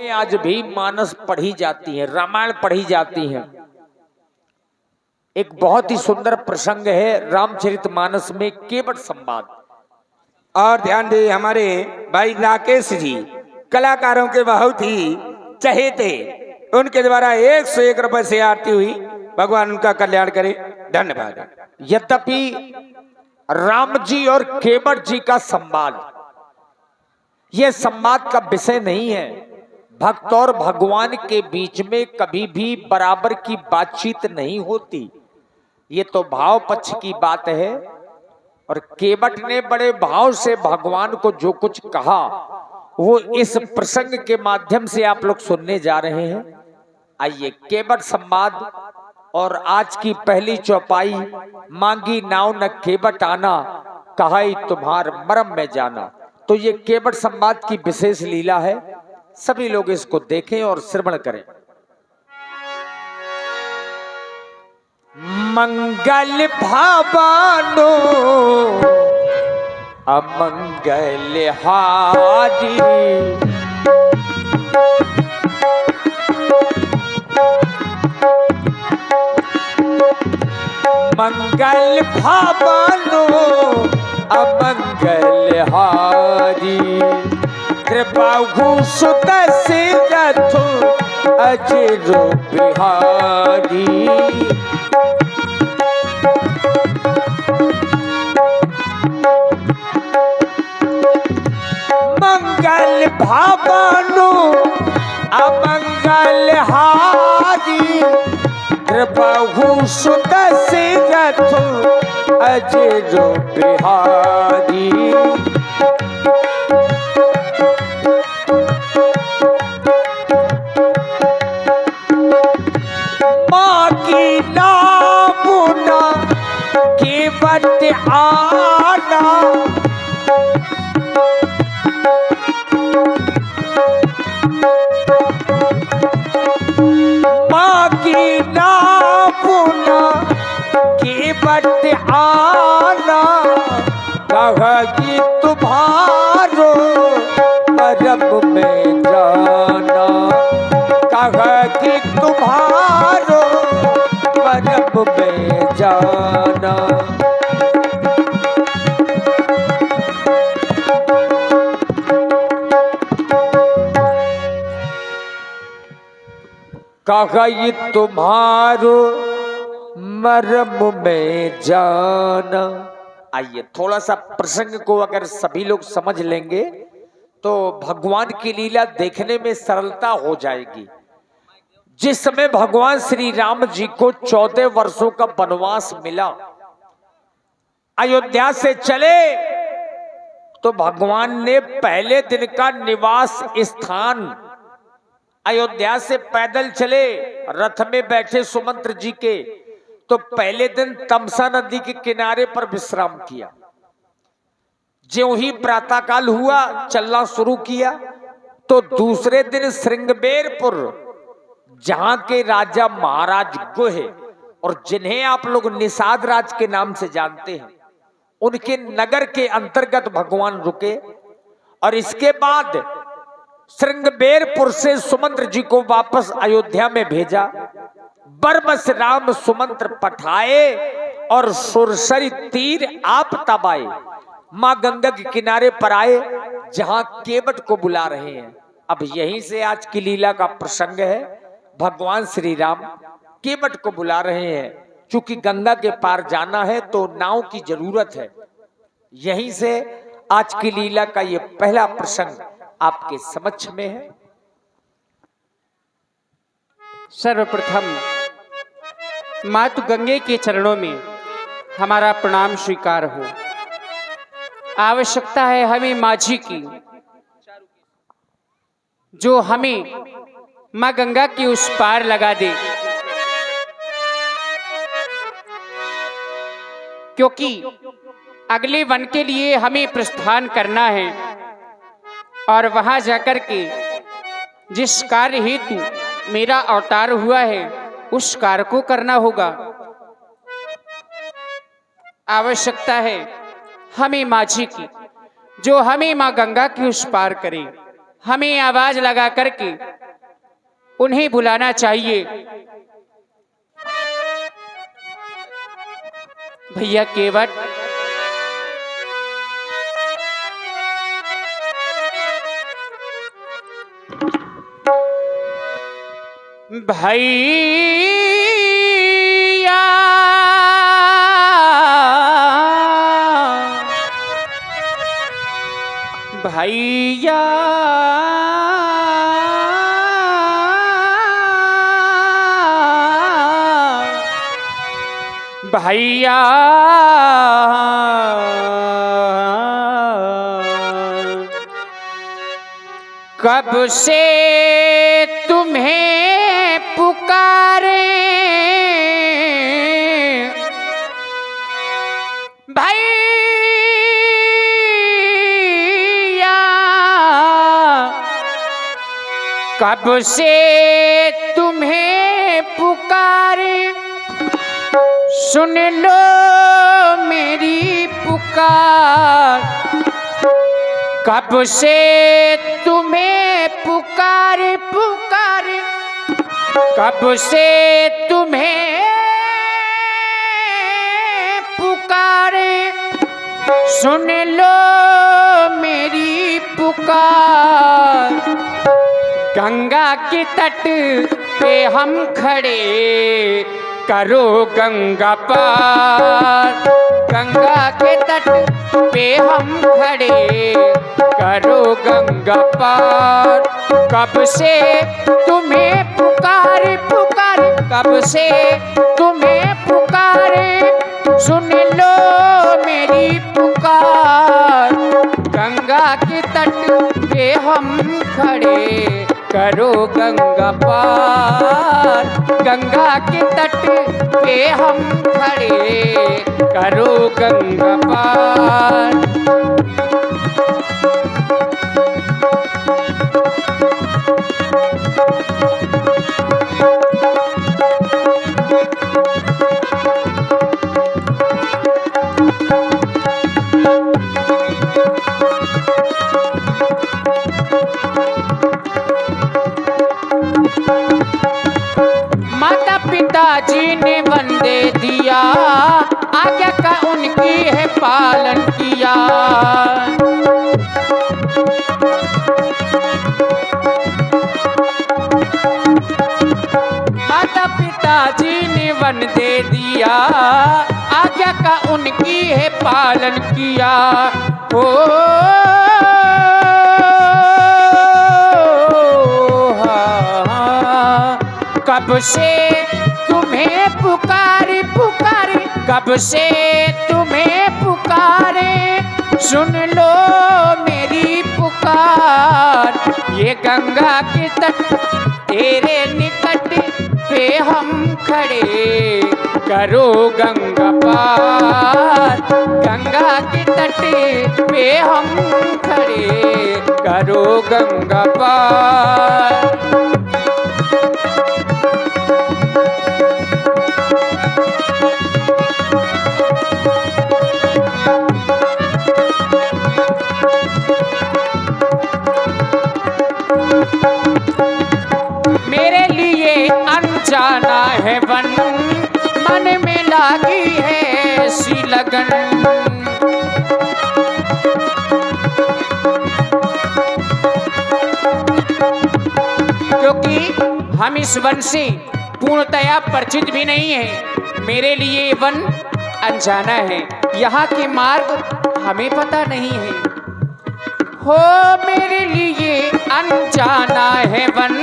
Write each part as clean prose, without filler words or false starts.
में आज भी मानस पढ़ी जाती है, रामायण पढ़ी जाती है। एक बहुत ही सुंदर प्रसंग है रामचरितमानस में केवट संवाद। और ध्यान दे, हमारे भाई राकेश जी कलाकारों के बहुत ही चहेते, उनके द्वारा 101 रुपए से आरती हुई, भगवान उनका कल्याण करे, धन्यवाद। यद्यपि राम जी और केवट जी का संवाद यह संवाद का विषय नहीं है। भक्त और भगवान के बीच में कभी भी बराबर की बातचीत नहीं होती, ये तो भाव पक्ष की बात है। और केवट ने बड़े भाव से भगवान को जो कुछ कहा वो इस प्रसंग के माध्यम से आप लोग सुनने जा रहे हैं। आइए केवट संवाद और आज की पहली चौपाई, मांगी नाव न केवट आना, कहा तुम्हार मरम में जाना। तो ये केवट संवाद की विशेष लीला है, सभी लोग इसको देखें और श्रवण करें। मंगल भावानो अमंगल हारी, मंगल भावानो अमंगल हारी, कृपाहु सुत सिरथ अजरो बिहारी। मंगल भावानो अमंगल हारी, कृपाहु सुत सिरथ अजरो बिहारी। माँ की नामुना केवट आना, माँ की नामुना केवट आना, कहेगी तुम्हारो परम में जाना, कहेगी तुम्हारो परम में जाना। कही तुम्हारो मरम में जाना। आइए थोड़ा सा प्रसंग को अगर सभी लोग समझ लेंगे तो भगवान की लीला देखने में सरलता हो जाएगी। जिस समय भगवान श्री राम जी को 14 वर्षों का वनवास मिला, अयोध्या से चले तो भगवान ने पहले दिन का निवास स्थान अयोध्या से पैदल चले, रथ में बैठे सुमंत्र जी के, तो पहले दिन तमसा नदी के किनारे पर विश्राम किया। ज्यों ही प्रातःकाल हुआ चलना शुरू किया तो दूसरे दिन श्रृंगबेरपुर, जहां के राजा महाराज गुह और जिन्हें आप लोग निषाद राज के नाम से जानते हैं, उनके नगर के अंतर्गत भगवान रुके। और इसके बाद श्रृंगबेरपुर से सुमंत्र जी को वापस अयोध्या में भेजा। बरबस राम सुमंत्र पठाए और सुरसरी तीर आप तब आए, मां गंगा के किनारे पर आए जहां केवट को बुला रहे हैं। अब यहीं से आज की लीला का प्रसंग है। भगवान श्री राम केवट को बुला रहे हैं, चूंकि गंगा के पार जाना है तो नाव की जरूरत है। यहीं से आज की लीला का ये पहला प्रसंग आपके समक्ष में है। सर्वप्रथम मातु गंगे के चरणों में हमारा प्रणाम स्वीकार हो। आवश्यकता है हमें माझी की, जो हमें मां गंगा के उस पार लगा दे, क्योंकि अगले वन के लिए हमें प्रस्थान करना है और वहां जाकर के जिस कार्य हेतु मेरा अवतार हुआ है उस कार्य को करना होगा। आवश्यकता है हमें माझी की, जो हमें मां गंगा की उस पार करे। हमें आवाज लगा करके उन्हें बुलाना चाहिए। भैया केवट, भैया भैया भैया कब से तुम्हें पुकारे भैया, कब से तुम्हें पुकारे, सुन लो मेरी पुकार। कब से तुम्हें पुकारे पुकारे, कब से तुम्हें पुकारे, सुन लो मेरी पुकार। गंगा के तट पे हम खड़े, करो गंगा पार। गंगा के तट पे हम खड़े, करो गंगा पार। कब से तुम्हें पुकारे पुकारे, कब से तुम्हें पुकारे, सुन लो मेरी पुकार। गंगा के तट पे हम खड़े, करो गंगा पार। गंगा के तट पे हम खड़े, करो गंगा पार। माता पिताजी ने वन दे दिया, आज्ञा का उनकी है पालन किया। माता पिताजी ने वन दे दिया, आज्ञा का उनकी है पालन किया। ओ कब से तुम्हें पुकारे पुकारे, कब से तुम्हें पुकारे, सुन लो मेरी पुकार। ये गंगा के तट तेरे निकट पे हम खड़े, करो गंगा पार। गंगा के तट पे हम खड़े, करो गंगा पार। मेरे लिए अनजाना है वन, मन में लागी है ऐसी लगन। क्योंकि हम इस वन से पूर्णतया परिचित भी नहीं है, मेरे लिए वन अनजाना है, यहाँ के मार्ग हमें पता नहीं है। हो मेरे लिए अनजाना है वन,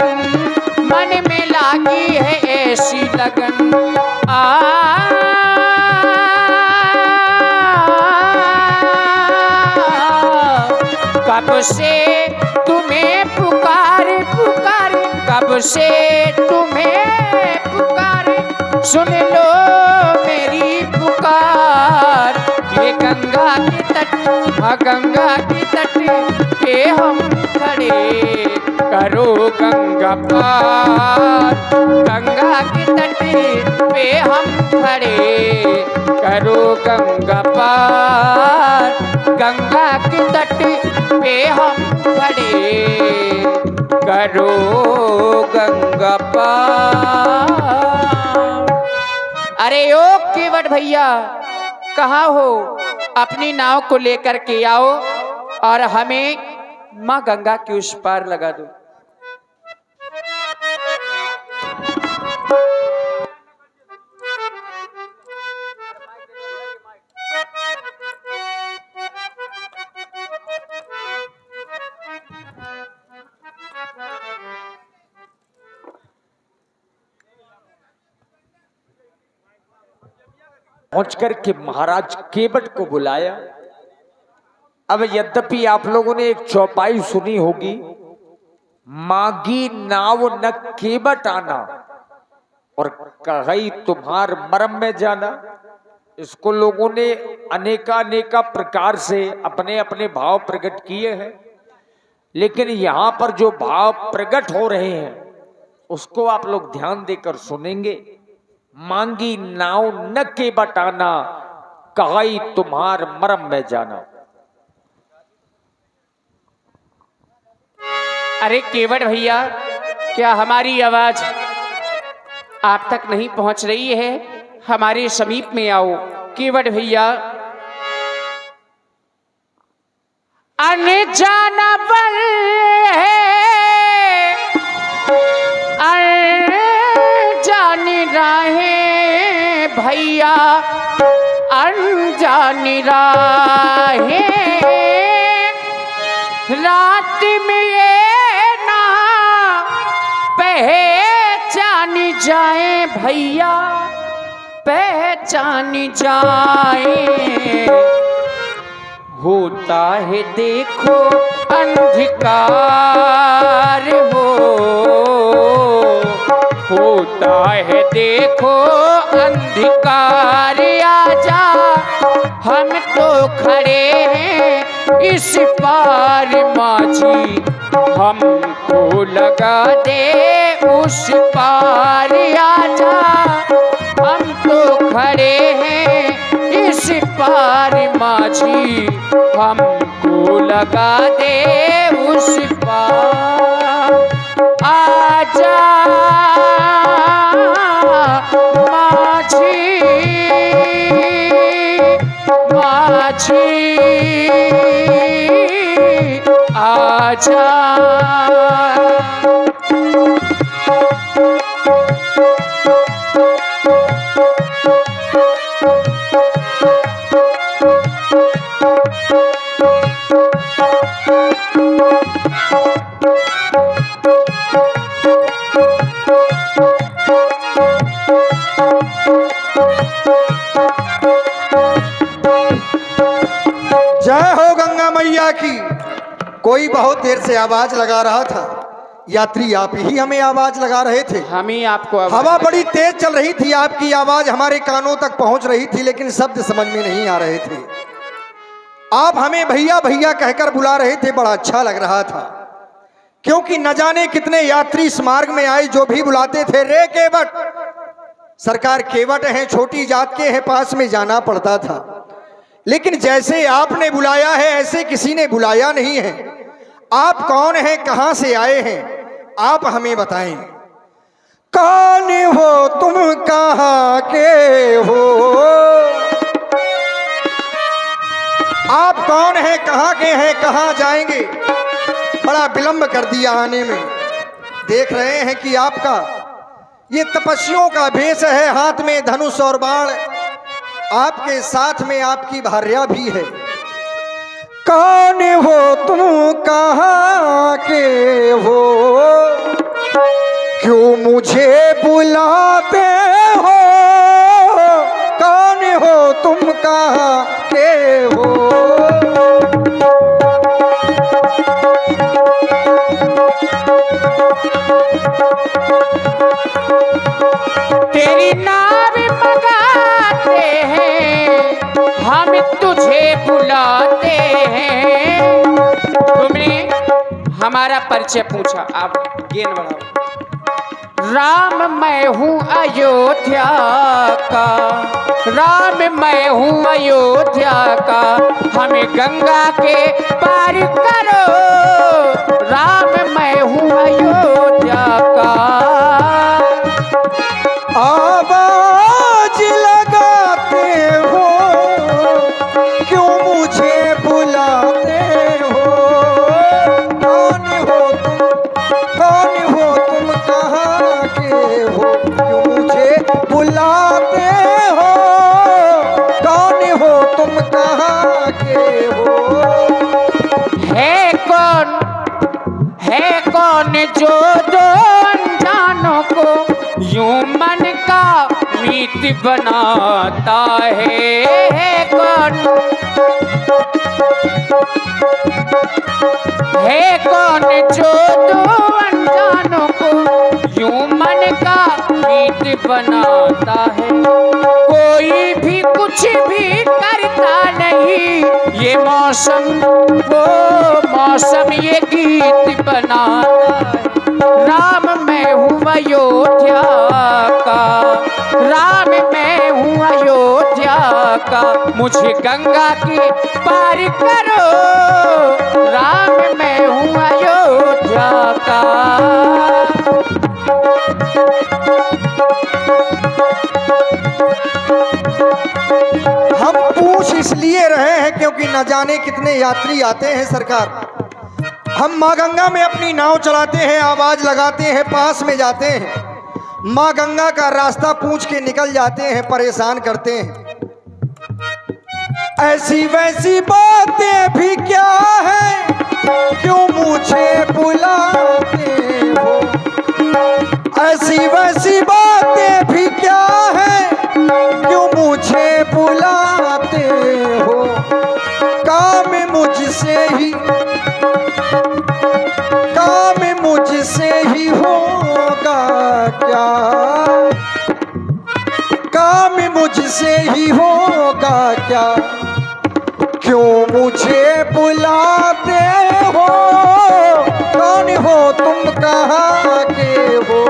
मन में लागी है ऐसी लगन। कब से तुम्हें पुकारे पुकारे, कब से तुम्हें पुकारे, सुन लो मेरी पुकार। ये गंगा के तट, गंगा के तट पे हम खड़े, करो गंगा पार। गंगा के तट पे हम खड़े, करो गंगा पार, गंगा के तट पे हम खड़े, करो गंगा पार। अरे ओ केवट भैया, कहाँ हो? अपनी नाव को लेकर के आओ और हमें माँ गंगा के उस पार लगा दो। पहुंचकर के महाराज केवट को बुलाया। अब यद्यपि आप लोगों ने एक चौपाई सुनी होगी, मांगी नाव न केवट आना और कही तुम्हार मरम में जाना। इसको लोगों ने अनेका प्रकार से अपने अपने भाव प्रकट किए हैं, लेकिन यहां पर जो भाव प्रकट हो रहे हैं उसको आप लोग ध्यान देकर सुनेंगे। मांगी नाव न केवट आना, कही तुम्हार मरम में जाना। अरे केवट भैया, क्या हमारी आवाज आप तक नहीं पहुंच रही है? हमारे समीप में आओ केवट भैया। अनजाना बल है, अनजान राहें भैया, अनजान राहें, रात में ये ना पहचान जाए भैया, पहचान जाए। होता है देखो अंधकार हो, होता है देखो अंधकार, आजा हम तो खड़े हैं इस पार माझी, हमको लगा दे उस पार, आजा हम तो खड़े हैं इस पार माझी, हमको लगा दे उस पार, आजा माझी, माझी आजा। जय हो गंगा मैया की। कोई बहुत देर से आवाज लगा रहा था, यात्री आप ही हमें आवाज लगा रहे थे। हम ही आपको हवा बड़ी तेज चल रही थी, आपकी आवाज हमारे कानों तक पहुंच रही थी, लेकिन शब्द समझ में नहीं आ रहे थे। आप हमें भैया भैया कहकर बुला रहे थे, बड़ा अच्छा लग रहा था, क्योंकि न जाने कितने यात्री इस मार्ग में आए जो भी बुलाते थे, रे केवट, सरकार केवट हैं, छोटी जात के हैं, पास में जाना पड़ता था। लेकिन जैसे आपने बुलाया है ऐसे किसी ने बुलाया नहीं है। आप कौन हैं, कहां से आए हैं, आप हमें बताएं। कौन हो तुम, कहां के हो, आप कौन हैं, कहां के हैं, कहां जाएंगे? बड़ा विलंब कर दिया आने में। देख रहे हैं कि आपका ये तपस्वियों का भेष है, हाथ में धनुष और बाण, आपके साथ में आपकी भार्या भी है। कौन हो तुम, कहां के हो, क्यों मुझे बुलाते हो, कौन हो तुम, कहां के हो। तेरी नाव मंगाते हैं, हम तुझे बुलाते हैं। तुमने हमारा परिचय पूछा, आप गेंद बढ़ाओ। राम मैं हूँ अयोध्या का, राम मैं हूँ अयोध्या का, हमें गंगा के पार करो, राम मैं हूँ अयोध्या का। आवाज लगाते हो क्यों मुझे बुलाते हो, कौन हो तुम कहाँ के हो, क्यों मुझे बुलाते हो, कौन हो तुम कहाँ के हो। है कौन जो दो अनजानों को यूं मन का मीत बनाता है कौन जो दो अनजानों को यूं मन का मीत बनाता है। कोई भी कुछ भी करता नहीं, ये मौसम वो मौसम ये गीत बनाता है। राम मैं हूँ अयोध्या का, राम मैं हूँ अयोध्या का, मुझे गंगा के पार करो, राम मैं हूँ अयोध्या का। हम पूछ इसलिए रहे हैं क्योंकि न जाने कितने यात्री आते हैं सरकार। हम माँ गंगा में अपनी नाव चलाते हैं, आवाज लगाते हैं, पास में जाते हैं, माँ गंगा का रास्ता पूछ के निकल जाते हैं, परेशान करते हैं। ऐसी वैसी बातें भी क्या है, क्यों मुझे बुलाते हो, ऐसी वैसी बातें भी क्या है, क्यों मुझे बुलाते हो। काम मुझसे ही होगा क्या, काम मुझसे ही होगा क्या, क्यों मुझे बुलाते हो, कौन हो तुम कहाँ के हो।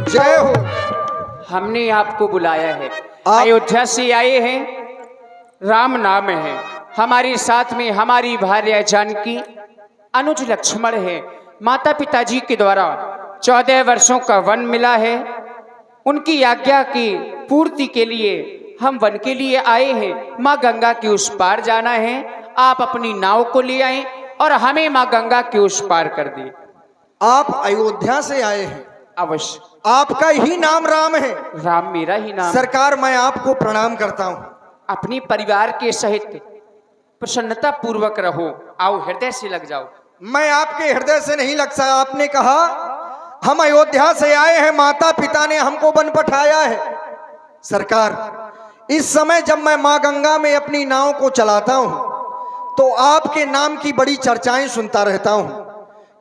जय हो। हमने आपको बुलाया है, अयोध्या से आए हैं, राम नाम है, हमारे साथ में हमारी भार्या जानकी, अनुज लक्ष्मण है। माता पिताजी के द्वारा 14 वर्षों का वन मिला है, उनकी आज्ञा की पूर्ति के लिए हम वन के लिए आए हैं। माँ गंगा के उस पार जाना है, आप अपनी नाव को ले आए और हमें माँ गंगा के उस पार कर दें। आप अयोध्या से आए हैं, अवश्य। आपका ही नाम राम है। राम मेरा ही नाम। सरकार मैं आपको प्रणाम करता हूँ। अपनी परिवार के सहित प्रसन्नता पूर्वक रहो, आओ हृदय से लग जाओ। मैं आपके हृदय से नहीं लग सका। आपने कहा हम अयोध्या से आए हैं, माता पिता ने हमको वन पठाया है। सरकार इस समय जब मैं माँ गंगा में अपनी नाव को चलाता हूँ तो आपके नाम की बड़ी चर्चाएं सुनता रहता हूँ,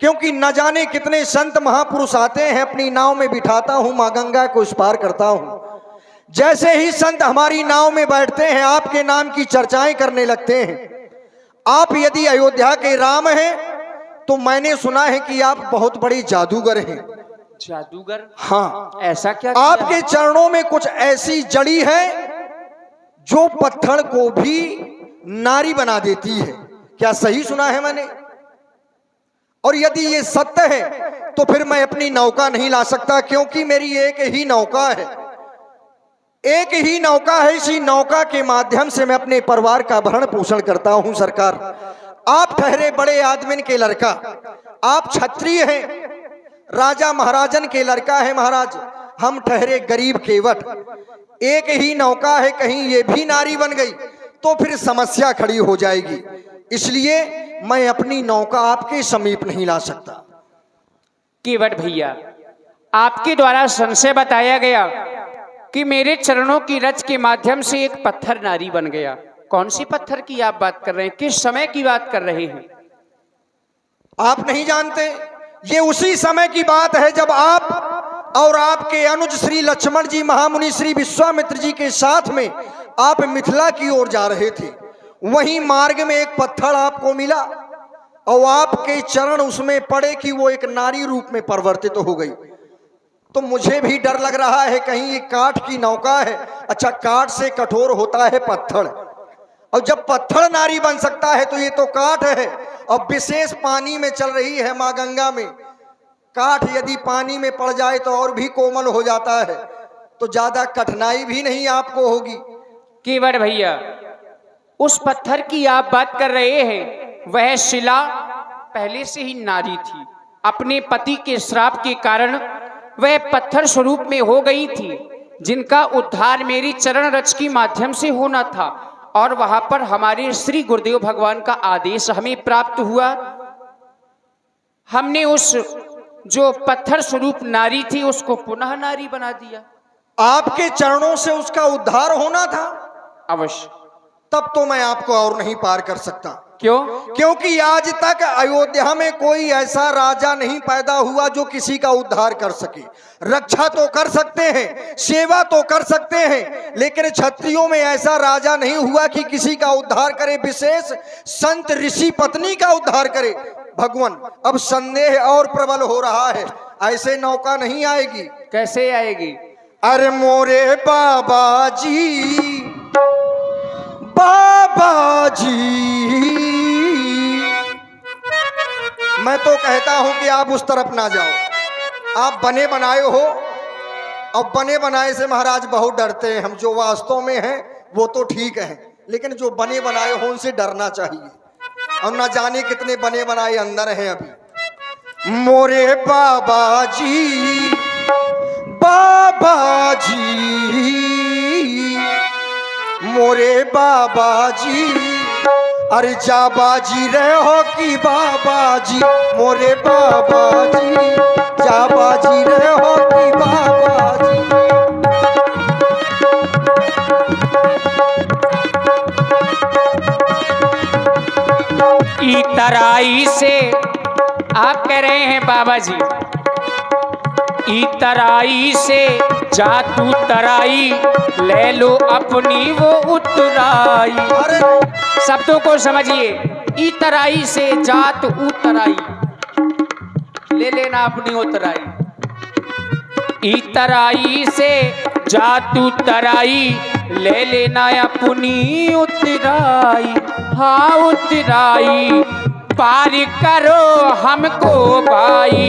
क्योंकि न जाने कितने संत महापुरुष आते हैं, अपनी नाव में बिठाता हूँ, माँ गंगा को इस पार करता हूँ। जैसे ही संत हमारी नाव में बैठते हैं आपके नाम की चर्चाएं करने लगते हैं। आप यदि अयोध्या के राम हैं तो मैंने सुना है कि आप बहुत बड़े जादूगर हैं। जादूगर? हाँ। ऐसा क्या? आपके चरणों में कुछ ऐसी जड़ी है जो पत्थर को भी नारी बना देती है, क्या सही सुना है मैंने? और यदि ये सत्य है तो फिर मैं अपनी नौका नहीं ला सकता, क्योंकि मेरी एक ही नौका है, एक ही नौका है। इसी नौका के माध्यम से मैं अपने परिवार का भरण पोषण करता हूं। सरकार आप ठहरे बड़े आदमी के लड़का, आप क्षत्रिय हैं, राजा महाराजन के लड़का है महाराज, हम ठहरे गरीब केवट। एक ही नौका है, कहीं ये भी नारी बन गई तो फिर समस्या खड़ी हो जाएगी। इसलिए मैं अपनी नौका आपके समीप नहीं ला सकता। केवट भैया, आपके द्वारा संशय बताया गया कि मेरे चरणों की रच के माध्यम से एक पत्थर नारी बन गया। कौन सी पत्थर की आप बात कर रहे हैं? किस समय की बात कर रहे हैं? आप नहीं जानते? ये उसी समय की बात है जब आप और आपके अनुज श्री लक्ष्मण जी महामुनि श्री विश्वामित्र जी के साथ में आप मिथिला की ओर जा रहे थे। वहीं मार्ग में एक पत्थर आपको मिला और आपके चरण उसमें पड़े कि वो एक नारी रूप में परिवर्तित हो गई। तो मुझे भी डर लग रहा है कहीं ये काठ की नौका है। अच्छा, काठ से कठोर होता है पत्थर, और जब पत्थर नारी बन सकता है तो ये तो काठ है। और विशेष पानी में चल रही है माँ गंगा में। काठ यदि पानी में पड़ जाए तो और भी कोमल हो जाता है, तो ज्यादा कठिनाई भी नहीं आपको होगी। केवट भैया, उस पत्थर की आप बात कर रहे हैं, वह शिला पहले से ही नारी थी। अपने पति के श्राप के कारण वह पत्थर स्वरूप में हो गई थी, जिनका उद्धार मेरी चरण रज के माध्यम से होना था। और वहां पर हमारे श्री गुरुदेव भगवान का आदेश हमें प्राप्त हुआ। हमने उस जो पत्थर स्वरूप नारी थी उसको पुनः नारी बना दिया। आपके चरणों से उसका उद्धार होना था। अवश्य। तब तो मैं आपको और नहीं पार कर सकता। क्यों? क्योंकि आज तक अयोध्या में कोई ऐसा राजा नहीं पैदा हुआ जो किसी का उद्धार कर सके। रक्षा तो कर सकते हैं, सेवा तो कर सकते हैं, लेकिन क्षत्रियों में ऐसा राजा नहीं हुआ कि किसी का उद्धार करे, विशेष संत ऋषि पत्नी का उद्धार करे। भगवान, अब संदेह और प्रबल हो रहा है, ऐसे नौका नहीं आएगी। कैसे आएगी? अरे मोरे बाबा जी, बाबा जी, मैं तो कहता हूं कि आप उस तरफ ना जाओ। आप बने बनाए हो, और बने बनाए से महाराज बहुत डरते हैं। हम जो वास्तव में हैं वो तो ठीक है, लेकिन जो बने बनाए हो उनसे डरना चाहिए। और ना जाने कितने बने बनाए अंदर हैं अभी। मोरे बाबा जी, बाबा जी, मोरे बाबा जी, अरे जा बाजी रहो कि बाबा जी, मोरे बाबा जी, जा बाजी रहो कि बाबा जी। इतराई से आप कह रहे हैं बाबा जी, इतराई से जा तू तराई, ले लो अपनी वो उतराई। अरे शब्दों को समझिए। इतराई से जात उतराई, ले लेना अपनी उतराई। इतराई से जात उतराई, ले लेना अपनी उतराई। हाँ उतराई पार करो हमको भाई।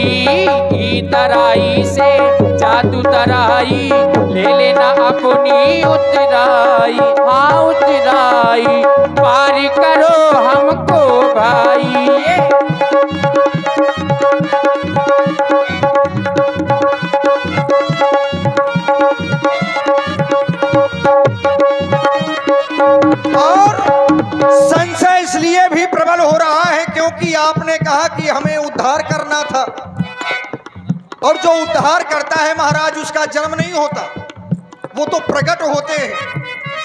इतराई से जादू तराई, ले लेना अपनी उतराई। हाँ उतराई पार करो हमको भाई। और संशय इसलिए भी प्रबल हो रहा है क्योंकि आपने कहा कि हमें उद्धार करना था, और जो उद्धार करता है महाराज उसका जन्म नहीं होता, वो तो प्रकट होते हैं।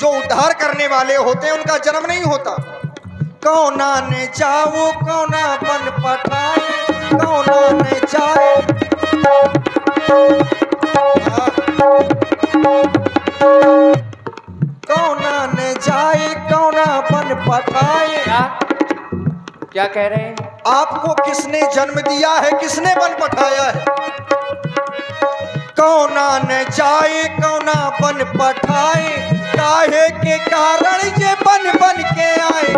जो उद्धार करने वाले होते हैं उनका जन्म नहीं होता। कौना ने जाओ कौना बन पठाए, कौना ने जाए, कौना ने जाए कौना बन पठाए। क्या कह रहे हैं? आपको किसने जन्म दिया है, किसने बन पठाया है? कौना ने जाए कौना बन पठाए, काहे के कारण ये बन बन के आए।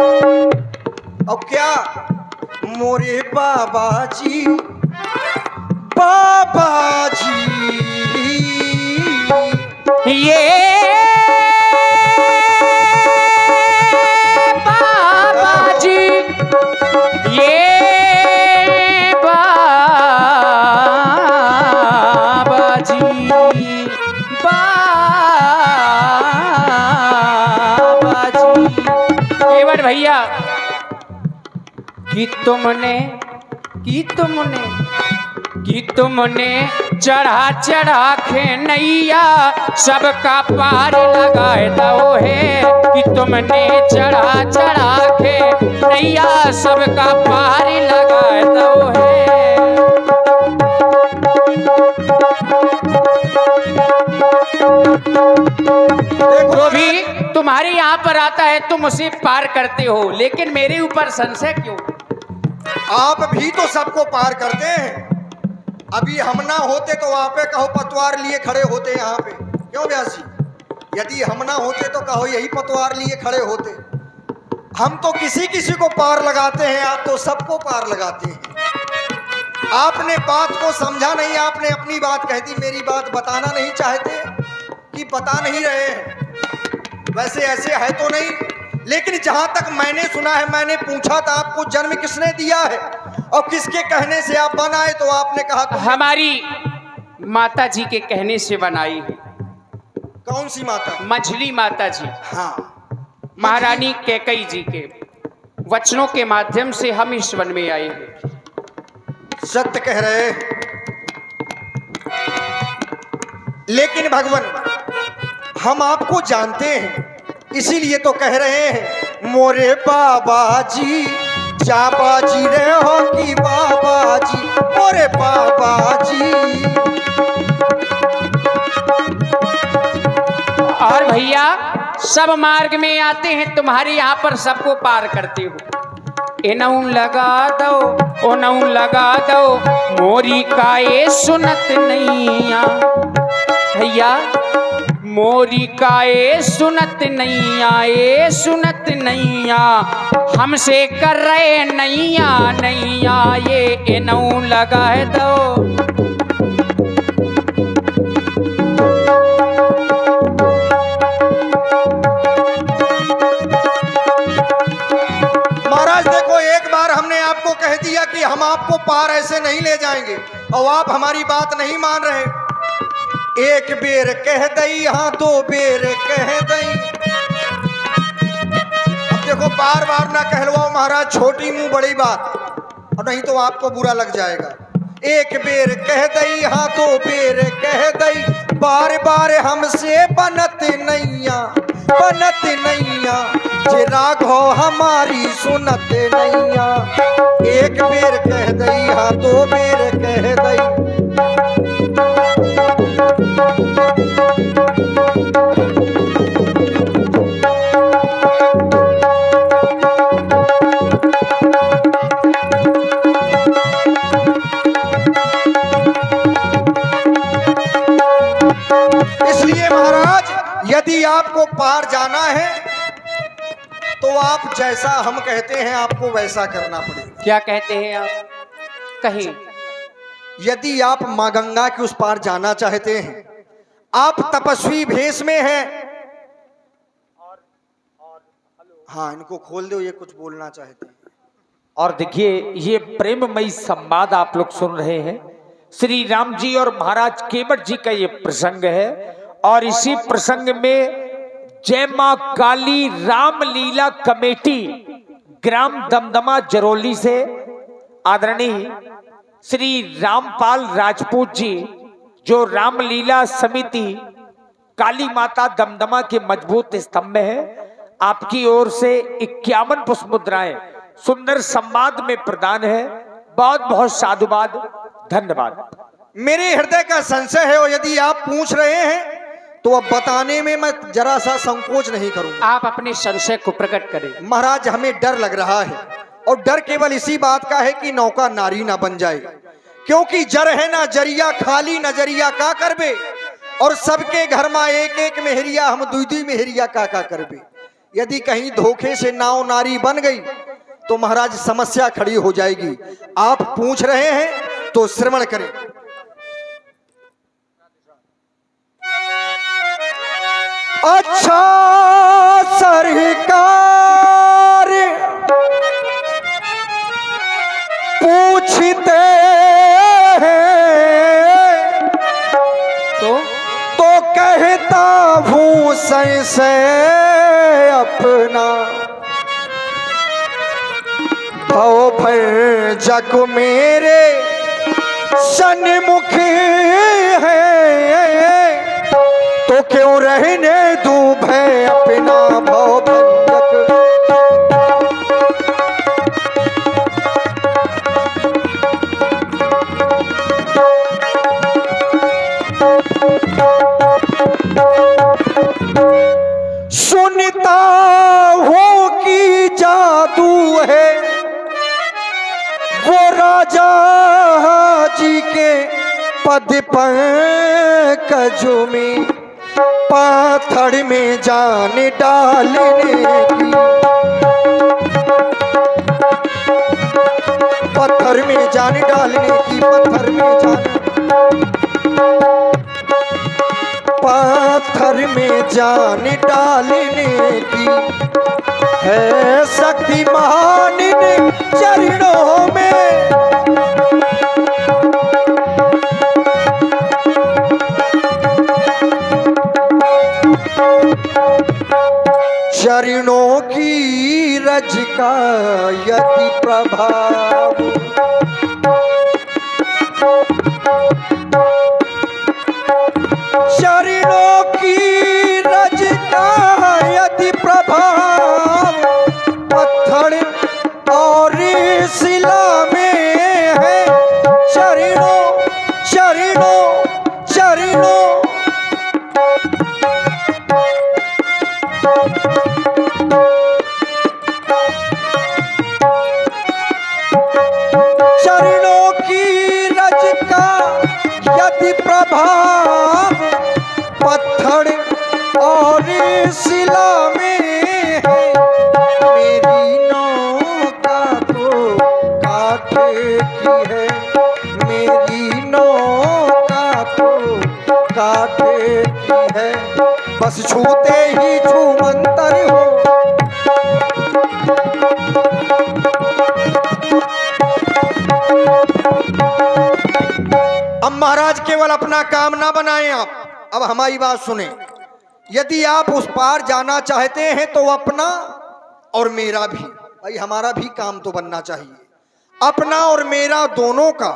अब क्या मोरे बाबा जी, बाबा जी, ये बाबा जी, ये बाबा जी, बाबा जी। केवट भैया, कि तुमने चढ़ा चढ़ा के नैया सबका पार लगाए दो है। कि तुमने चढ़ा चढ़ा के नैया सबका पार लगाए दो है। देखो जो भी तुम्हारे यहाँ पर आता है तुम उसे पार करते हो, लेकिन मेरे ऊपर संशय क्यों? आप भी तो सबको पार करते हैं। अभी हम ना होते तो आप कहो पतवार लिए खड़े होते यहाँ पे, क्यों व्यास जी? यदि हम ना होते तो कहो यही पतवार लिए खड़े होते। हम तो किसी किसी को पार लगाते हैं, आप तो सबको पार लगाते हैं। आपने बात को समझा नहीं, आपने अपनी बात कह दी, मेरी बात बताना नहीं चाहते कि बता नहीं रहे हैं। वैसे ऐसे है तो नहीं, लेकिन जहां तक मैंने सुना है, मैंने पूछा था आपको जन्म किसने दिया है और किसके कहने से आप बनाए, तो आपने कहा तो हमारी माता जी के कहने से बनाई है। कौन सी माता? मछली माता जी, हाँ, महारानी कैकई जी के वचनों के माध्यम से हम इस वन में आए हैं। सत्य कह रहे। लेकिन भगवान, हम आपको जानते हैं, इसीलिए तो कह रहे हैं मोरे बाबा जी, जाबा जी रे हो कि बाबा जी, मोरे बाबा जी। और भैया सब मार्ग में आते हैं, तुम्हारे यहाँ पर सबको पार करते हो। एनऊ लगा दो, ओनऊ लगा दो, मोरी काए सुनत नैया। भैया मोरी काए सुनत नैया, ए सुनत नैया, हमसे कर रहे नैया नैया, ये एनऊ लगा दो। महाराज देखो, एक बार हमने आपको कह दिया कि हम आपको पार ऐसे नहीं ले जाएंगे, और आप हमारी बात नहीं मान रहे। एक बेर कह दई, हाँ दो बेर कह दई। अब देखो, बार बार ना कहलवाओ महाराज, छोटी मुंह बड़ी बात, और नहीं तो आपको बुरा लग जाएगा। एक बेर कह दई, हाँ दो बेर कह दई, बार बार हमसे बनत नैया, बनत नैया, जे राघो हमारी सुनत नैया। एक बेर कह दई, हाँ दो बेर कह दई। इसलिए महाराज, यदि आपको पार जाना है तो आप जैसा हम कहते हैं आपको वैसा करना पड़ेगा। क्या कहते हैं आप? कहीं यदि आप मां गंगा के उस पार जाना चाहते हैं, आप तपस्वी भेष में हैं। हाँ, इनको खोल दो, ये कुछ बोलना चाहते हैं। और देखिए, ये प्रेममयी संवाद आप लोग सुन रहे हैं। श्री राम जी और महाराज केवट जी का ये प्रसंग है, और इसी प्रसंग में जय मां काली रामलीला कमेटी ग्राम दमदमा जरौली से आदरणीय श्री रामपाल राजपूत जी, जो रामलीला समिति काली माता दमदमा के मजबूत स्तंभ है, आपकी ओर से 51 पुष्प मुद्राएं सुंदर संवाद में प्रदान है। बहुत बहुत साधुवाद, धन्यवाद। मेरे हृदय का संशय है, और यदि आप पूछ रहे हैं तो अब बताने में मैं जरा सा संकोच नहीं करूंगा। आप अपने संशय को प्रकट करें। महाराज, हमें डर लग रहा है, और डर केवल इसी बात का है कि नौका नारी ना बन जाए, क्योंकि जर है ना जरिया, खाली नजरिया का करबे, और सबके घर में एक एक मेहरिया, हम दुई दुई मेहरिया का करबे। यदि कहीं धोखे से नाव नारी बन गई तो महाराज समस्या खड़ी हो जाएगी। आप पूछ रहे हैं तो श्रवण करें। अच्छा सरकार पूछते हैं तो कहता हूँ से अपना, भव भर जग मेरे सन्मुख है, तो क्यों रहने दूं भय अपना भव भंजक। पद पंकजों में पाथर में जान डालने की, पत्थर में जान डालने की, पत्थर में जान, पत्थर में जान डालने की है शक्ति महान इन चरणों में। चरणों की रज का यदि प्रभाव, चरणों की रज का यदि प्रभाव पत्थर और शिला में है। चरणों चरणों चरणों चरणों की रज का यदि प्रभाव पत्थर और शिला में है। मेरी नौका तो कांटे की है, मेरी नौका तो कांटे की है, बस छूते ही छूमंतर हो। अब महाराज केवल अपना काम ना बनाएं आप, अब हमारी बात सुने। यदि आप उस पार जाना चाहते हैं तो अपना और मेरा भी, भाई हमारा भी काम तो बनना चाहिए, अपना और मेरा दोनों का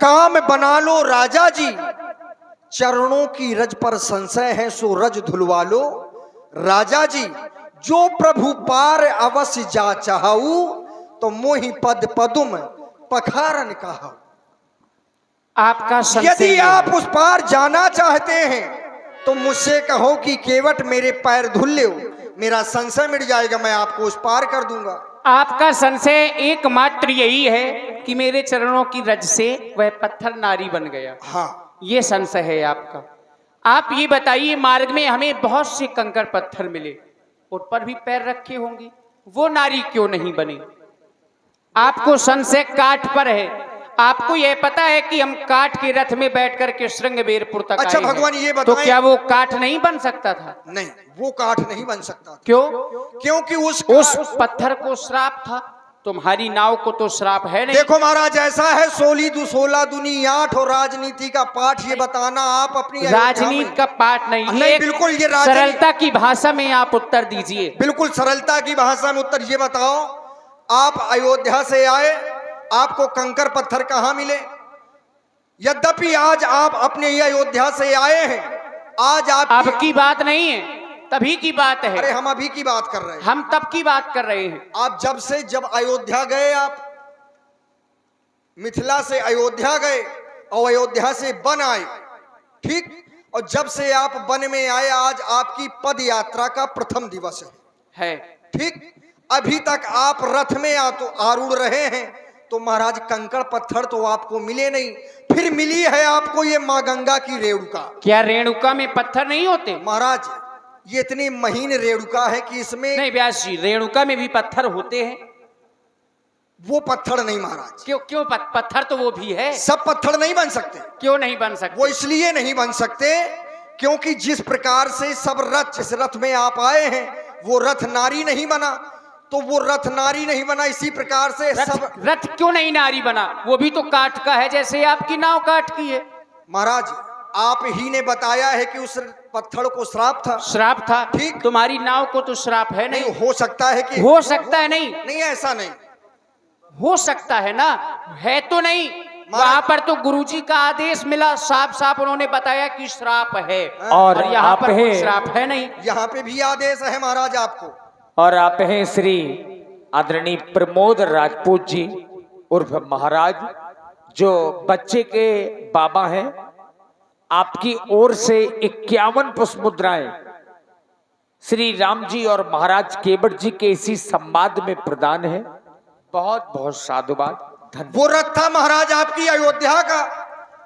काम बना लो राजा जी। चरणों की रज पर संशय है सो रज धुलवा लो राजा जी। जो प्रभु पार अवश्य जा चाहू तो मोहि पद पदुम पखारन कहाऊ। आपका संशय यदि आप उस पार जाना चाहते हैं तो मुझसे कहो कि केवट मेरे पैर धुल लो, मेरा संशय मिट जाएगा, मैं आपको उस पार कर दूंगा। आपका संशय एकमात्र यही है कि मेरे चरणों की रज से वह पत्थर नारी बन गया। हाँ, ये संशय है आपका। आप ये बताइए, मार्ग में हमें बहुत से कंकड़ पत्थर मिले, उन पर भी पैर रखे होंगे, वो नारी क्यों नहीं बनी? आपको संशय काठ पर है। आपको यह पता है कि हम काठ के रथ में बैठ करके श्रृंगबेरपुर तक अच्छा आए हैं। भगवान ये तो बताएं, क्या वो काठ नहीं बन सकता था? नहीं, वो काठ नहीं बन सकता। क्यों? क्योंकि उस पत्थर को श्राप था। तुम्हारी नाव को तो श्राप है नहीं। देखो महाराज, ऐसा है 16 दूनी 8 और राजनीति का पाठ ये बताना आप अपनी राजनीति का पाठ नहीं, नहीं, बिल्कुल ये सरलता की भाषा में आप उत्तर दीजिए। बिल्कुल सरलता की भाषा में उत्तर ये बताओ, आप अयोध्या से आए, आपको कंकर पत्थर कहाँ मिले? यद्यपि आज आप अपने ही अयोध्या से आए हैं, आज आप अब की बात नहीं है, तभी की बात है। अरे हम अभी की बात कर रहे हैं, हम तब की बात कर रहे हैं। आप जब अयोध्या गए, आप मिथिला से अयोध्या गए और अयोध्या से वन आए, ठीक, और जब से आप वन में आए आज आपकी पद यात्रा का प्रथम दिवस है, ठीक। अभी तक आप रथ में आरूढ़ रहे हैं, तो महाराज कंकड़ पत्थर तो आपको मिले नहीं, फिर मिली है आपको ये माँ गंगा की रेणुका। क्या रेणुका में पत्थर नहीं होते? महाराज ये इतनी महीन रेणुका है कि इसमें नहीं व्यास जी, रेणुका में भी पत्थर होते हैं। वो पत्थर नहीं महाराज। क्यों पत्थर तो वो भी है। सब पत्थर नहीं बन सकते। क्यों नहीं बन सकते? वो इसलिए नहीं बन सकते क्योंकि जिस प्रकार से सब रथ, जिस रथ में आप आए हैं वो रथ नारी नहीं बना, तो वो रथ नारी नहीं बना, इसी प्रकार से रथ क्यों नहीं नारी बना? वो भी तो काठ का है, जैसे आपकी नाव काठ की है। महाराज आप ही ने बताया है कि उस पत्थर को श्राप था। श्राप था, ठीक। तुम्हारी नाव को तो श्राप है नहीं। हो सकता है कि हो सकता है नहीं, नहीं ऐसा नहीं हो सकता है ना, है तो नहीं। वहां पर तो गुरुजी का आदेश मिला, साफ साफ उन्होंने बताया कि श्राप है, और यहाँ पर कोई श्राप है नहीं। यहाँ पे भी आदेश है महाराज आपको। और आप हैं श्री आदरणीय प्रमोद राजपूत जी उर्फ महाराज, जो बच्चे के बाबा हैं। आपकी ओर से 51 पुष्प मुद्राएं श्री राम जी और महाराज केवट जी के इसी संवाद में प्रदान है। बहुत बहुत साधुवाद, धन्यवाद। वो रथ था महाराज आपकी अयोध्या का,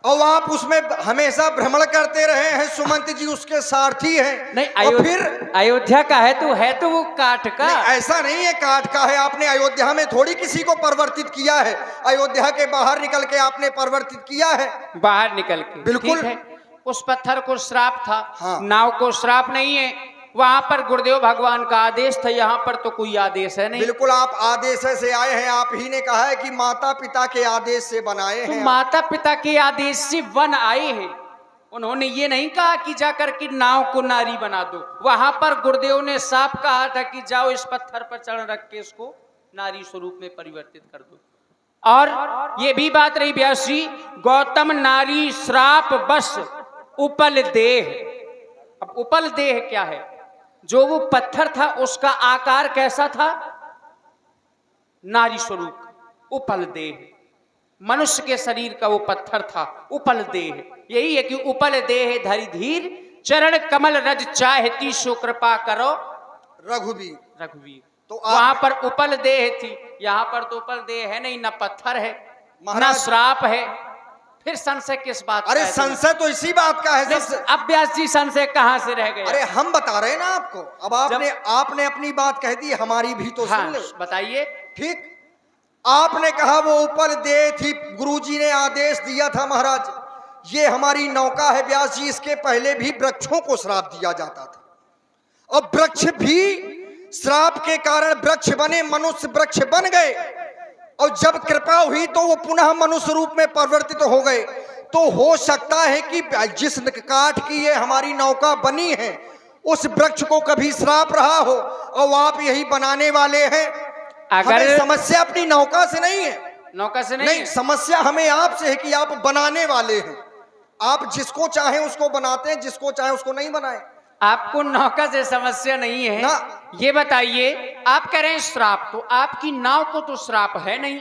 और आप उसमें हमेशा भ्रमण करते रहे हैं, सुमंत जी उसके सारथी हैं। नहीं, और फिर अयोध्या का है तो वो काठ का। नहीं, ऐसा नहीं है काठ का है। आपने अयोध्या में थोड़ी किसी को परिवर्तित किया है, अयोध्या के बाहर निकल के आपने परिवर्तित किया है। बाहर निकल के, बिल्कुल। ठीक है। उस पत्थर को श्राप था, हाँ। नाव को श्राप नहीं है। वहां पर गुरुदेव भगवान का आदेश था, यहाँ पर तो कोई आदेश है नहीं। बिल्कुल, आप आदेश से आए हैं। आप ही ने कहा है कि माता पिता के आदेश से बनाए तो हैं। माता पिता के आदेश से वन आए हैं। उन्होंने ये नहीं कहा कि जाकर के नाव को नारी बना दो। वहां पर गुरुदेव ने साफ कहा था कि जाओ इस पत्थर पर चढ़ रख के इसको नारी स्वरूप में परिवर्तित कर दो। और ये भी बात रही व्यास जी, गौतम नारी श्राप बस उपल देह। अब उपल देह क्या है? जो वो पत्थर था उसका आकार कैसा था? नारी स्वरूप, उपल देह। मनुष्य के शरीर का वो पत्थर था, उपल देह। यही है कि उपल देह धरि धीर, चरण कमल रज चाहती सो कृपा करो रघुवीर। रघुवीर। तो वहां पर उपल देह थी, यहाँ पर तो उपल देह है नहीं, ना पत्थर है, ना महाराज- श्राप है। फिर संशय किस बात का अरे है? संशय तो इसी बात का है सबसे। अब व्यास जी संशय कहाँ से रह गए? अरे हम बता रहे हैं ना आपको। अब आपने अपनी बात कह दी, हमारी भी तो हाँ, सुन ले। बताइए। ठीक, आपने कहा वो उपल देह थी, गुरुजी ने आदेश दिया था महाराज ये हमारी नौका है व्यास जी। इसके पहले भी वृक्षों को श्राप दिया जाता था, और वृक्ष भी श्राप के कारण वृक्ष बने, मनुष्य वृक्ष बन गए। और जब कृपा हुई तो वो पुनः मनुष्य रूप में परिवर्तित हो गए। तो हो सकता है कि जिस काठ की ये हमारी नौका बनी है उस वृक्ष को कभी श्राप रहा हो, और आप यही बनाने वाले हैं। हमें समस्या अपनी नौका से नहीं है, नौका से नहीं, समस्या हमें आपसे है कि आप बनाने वाले हैं। आप जिसको चाहें उसको बनाते हैं, जिसको चाहें उसको नहीं बनाए। आपको नौका से समस्या नहीं है ना। ये बताइए, आप कह रहे हैं श्राप, तो आपकी नाव को तो श्राप है नहीं।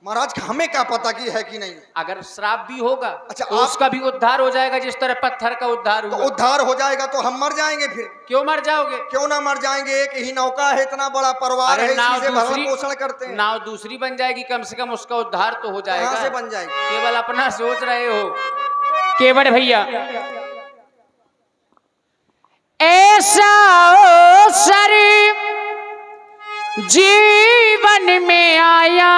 महाराज हमें क्या पता कि है कि नहीं। अगर श्राप भी होगा अच्छा, तो उसका भी उद्धार हो जाएगा, जिस तरह पत्थर का उद्धार तो हुआ। उद्धार हो जाएगा तो हम मर जाएंगे फिर? क्यों मर जाओगे? क्यों ना मर जाएंगे, एक ही नौका है, इतना बड़ा परिवार है, इसी से भरण पोषण करते हैं। नाव दूसरी बन जाएगी, कम से कम उसका उद्धार तो हो जाएगा। कहां से बन जाएगी? केवल अपना सोच रहे हो केवल भैया। ऐसा अवसर जीवन में आया